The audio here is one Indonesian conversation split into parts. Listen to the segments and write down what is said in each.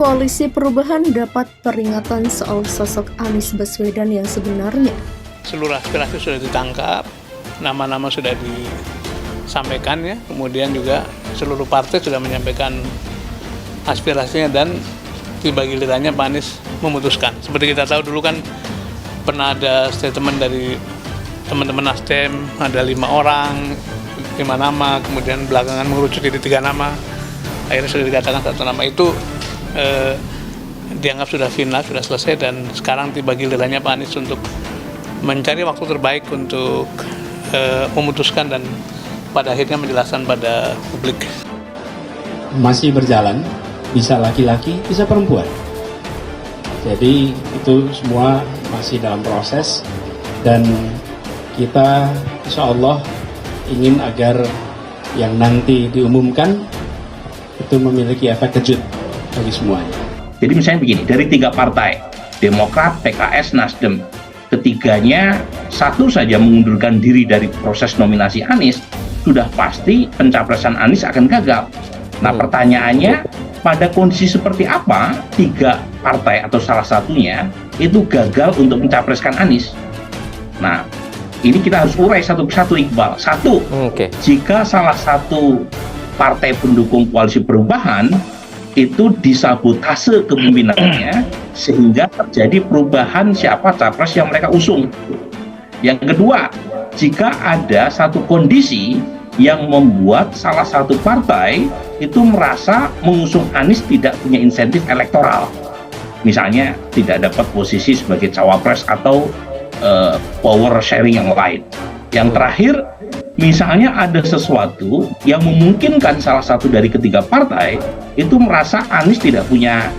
Koalisi Perubahan dapat peringatan soal sosok Anies Baswedan yang sebenarnya. Seluruh aspirasi sudah ditangkap, nama-nama sudah disampaikan ya, kemudian juga seluruh partai sudah menyampaikan aspirasinya dan tiba gilirannya Pak Anies memutuskan. Seperti kita tahu dulu kan pernah ada statement dari teman-teman Nasdem, ada 5 orang, 5 nama, kemudian belakangan mengerucut jadi 3 nama, akhirnya sudah dikatakan 1 nama itu dianggap sudah final, sudah selesai, dan sekarang tiba gilirannya Pak Anies untuk mencari waktu terbaik untuk memutuskan dan pada akhirnya menjelaskan pada publik. Masih berjalan, bisa laki-laki, bisa perempuan. Jadi itu semua masih dalam proses dan kita insya Allah ingin agar yang nanti diumumkan itu memiliki efek kejut bagi semuanya. Jadi misalnya begini, dari 3 partai, Demokrat, PKS, Nasdem, ketiganya satu saja mengundurkan diri dari proses nominasi Anies, sudah pasti pencapresan Anies akan gagal. Nah pertanyaannya, pada kondisi seperti apa 3 partai atau salah satunya itu gagal untuk mencapreskan Anies? Nah ini kita harus urai satu persatu, Iqbal. Satu, jika salah satu partai pendukung koalisi perubahan itu disabotase kepemimpinannya sehingga terjadi perubahan siapa capres yang mereka usung. Yang kedua, jika ada satu kondisi yang membuat salah satu partai itu merasa mengusung Anies tidak punya insentif elektoral, misalnya tidak dapat posisi sebagai cawapres atau power sharing yang lain. Yang terakhir, misalnya ada sesuatu yang memungkinkan salah satu dari ketiga partai itu merasa Anies tidak punya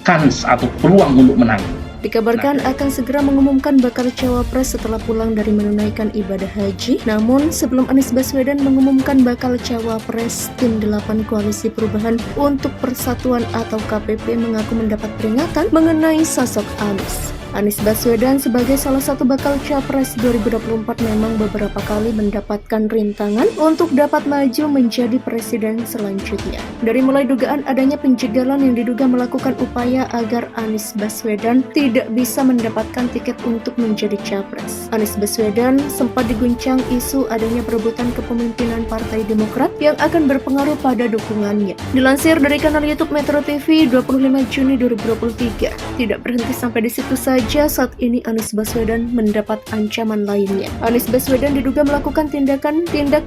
kans atau peluang untuk menang. Dikabarkan akan segera mengumumkan bakal cawapres setelah pulang dari menunaikan ibadah haji. Namun sebelum Anies Baswedan mengumumkan bakal cawapres, tim 8 Koalisi Perubahan untuk Persatuan atau KPP mengaku mendapat peringatan mengenai sosok Anies. Anies Baswedan sebagai salah satu bakal capres 2024 memang beberapa kali mendapatkan rintangan untuk dapat maju menjadi presiden selanjutnya. Dari mulai dugaan adanya penjagalan yang diduga melakukan upaya agar Anies Baswedan tidak bisa mendapatkan tiket untuk menjadi capres. Anies Baswedan sempat diguncang isu adanya perebutan kepemimpinan Partai Demokrat yang akan berpengaruh pada dukungannya. Dilansir dari kanal YouTube Metro TV 25 Juni 2023, tidak berhenti sampai di situ saja. Saat ini Anies Baswedan mendapat ancaman lainnya. Anies Baswedan diduga melakukan tindak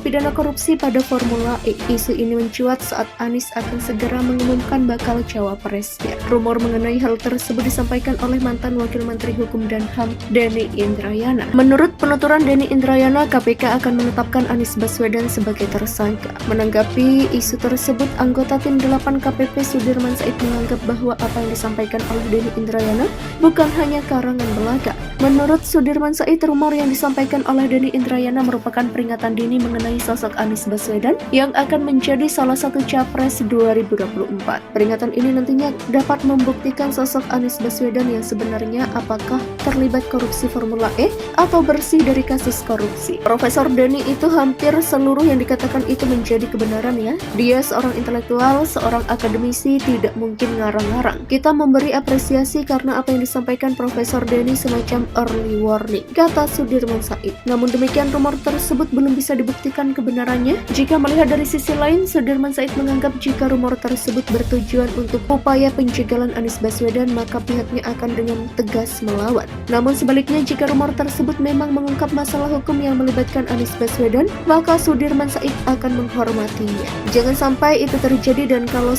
pidana korupsi pada Formula E. Isu ini mencuat saat Anies akan segera mengumumkan bakal cawapresnya. Rumor mengenai hal tersebut disampaikan oleh mantan Wakil Menteri Hukum dan HAM Denny Indrayana. Menurut penuturan Denny Indrayana, KPK akan menetapkan Anies Baswedan sebagai tersangka. Menanggapi isu tersebut, anggota tim 8 KPP Sudirman Said menganggap bahwa apa yang disampaikan oleh Denny Indrayana bukan hanya karangan belaka. Menurut Sudirman Said, rumor yang disampaikan oleh Denny Indrayana merupakan peringatan dini mengenai sosok Anies Baswedan yang akan menjadi salah satu capres 2024. Peringatan ini nantinya dapat membuktikan sosok Anies Baswedan yang sebenarnya apakah terlibat korupsi Formula E atau bersih dari kasus korupsi. Profesor Denny itu hampir seluruh yang dikatakan itu menjadi kebenaran ya. Dia seorang intelektual, seorang akademisi, tidak mungkin ngarang-ngarang. Kita memberi apresiasi karena apa yang disampaikan Profesor Denny semacam early warning, kata Sudirman Said. Namun demikian, rumor tersebut belum bisa dibuktikan kebenarannya. Jika melihat dari sisi lain, Sudirman Said menganggap jika rumor tersebut bertujuan untuk upaya penjagalan Anies Baswedan, maka pihaknya akan dengan tegas melawan. Namun sebaliknya, jika rumor tersebut memang mengungkap masalah hukum yang melibatkan Anies Baswedan, maka Sudirman Said akan menghormatinya. Jangan sampai itu terjadi, dan kalau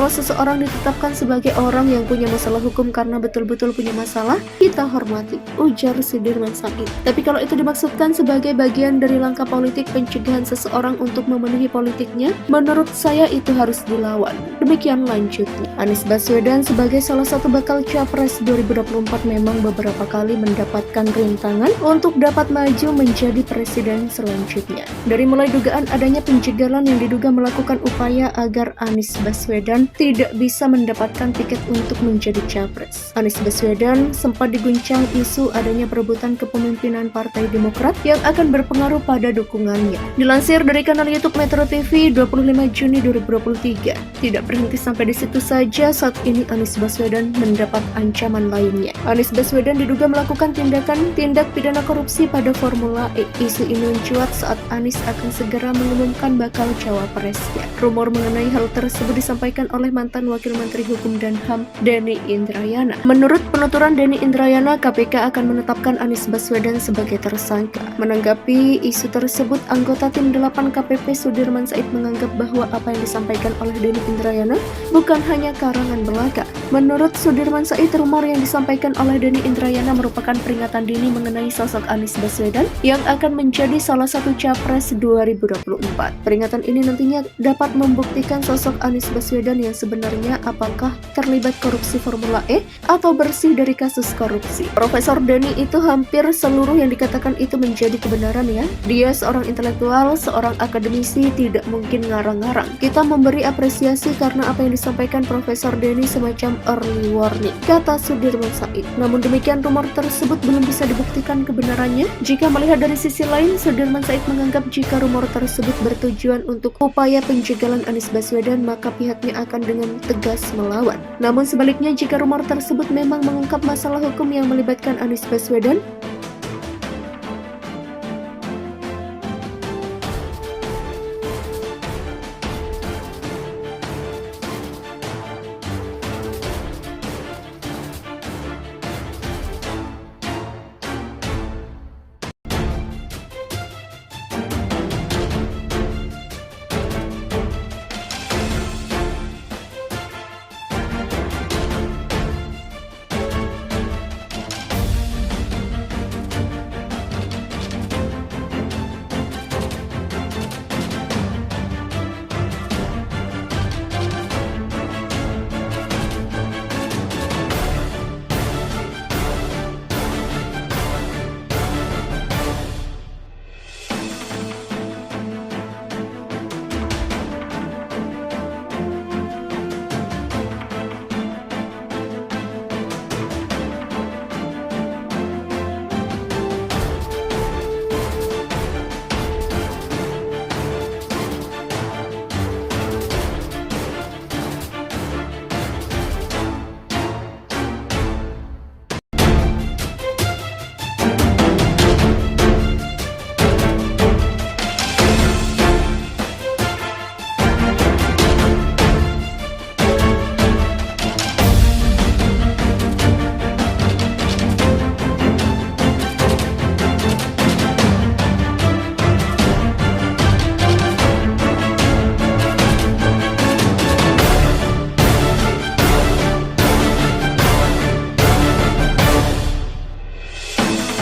seseorang ditetapkan sebagai orang yang punya masalah hukum karena betul-betul punya masalah, kita hormati, ujar Sudirman Said. Tapi kalau itu dimaksudkan sebagai bagian dari langkah politik pencegahan seseorang untuk memenuhi politiknya, menurut saya itu harus dilawan. Demikian lanjutnya. Anies Baswedan sebagai salah satu bakal capres 2024 memang beberapa kali mendapatkan rintangan untuk dapat maju menjadi presiden selanjutnya. Dari mulai dugaan adanya penjagalan yang diduga melakukan upaya agar Anies Baswedan tidak bisa mendapatkan tiket untuk menjadi capres. Anies Baswedan sempat diguncang isu isu adanya perebutan kepemimpinan Partai Demokrat yang akan berpengaruh pada dukungannya. Dilansir dari kanal YouTube Metro TV 25 Juni 2023, tidak berhenti sampai di situ saja. Saat ini Anies Baswedan mendapat ancaman lainnya. Anies Baswedan diduga melakukan tindak pidana korupsi pada Formula E. Isu ini mencuat saat Anies akan segera mengumumkan bakal cawapresnya. Rumor mengenai hal tersebut disampaikan oleh mantan Wakil Menteri Hukum dan HAM Denny Indrayana. Menurut penuturan Denny Indrayana, KPK akan menetapkan Anies Baswedan sebagai tersangka. Menanggapi isu tersebut, anggota tim 8 KPP Sudirman Said menganggap bahwa apa yang disampaikan oleh Denny Indrayana bukan hanya karangan belaka. Menurut Sudirman Said, rumor yang disampaikan oleh Denny Indrayana merupakan peringatan dini mengenai sosok Anies Baswedan yang akan menjadi salah satu capres 2024. Peringatan ini nantinya dapat membuktikan sosok Anies Baswedan yang sebenarnya apakah terlibat korupsi Formula E atau bersih dari kasus korupsi. Profesor Denny itu hampir seluruh yang dikatakan itu menjadi kebenaran ya. Dia seorang intelektual, seorang akademisi, tidak mungkin ngarang-ngarang. Kita memberi apresiasi karena apa yang disampaikan Profesor Denny semacam early warning, kata Sudirman Said. Namun demikian, rumor tersebut belum bisa dibuktikan kebenarannya. Jika melihat dari sisi lain, Sudirman Said menganggap jika rumor tersebut bertujuan untuk upaya penjagalan Anies Baswedan, maka pihaknya akan dengan tegas melawan. Namun sebaliknya, jika rumor tersebut memang mengungkap masalah hukum yang melibatkan Anies Baswedan,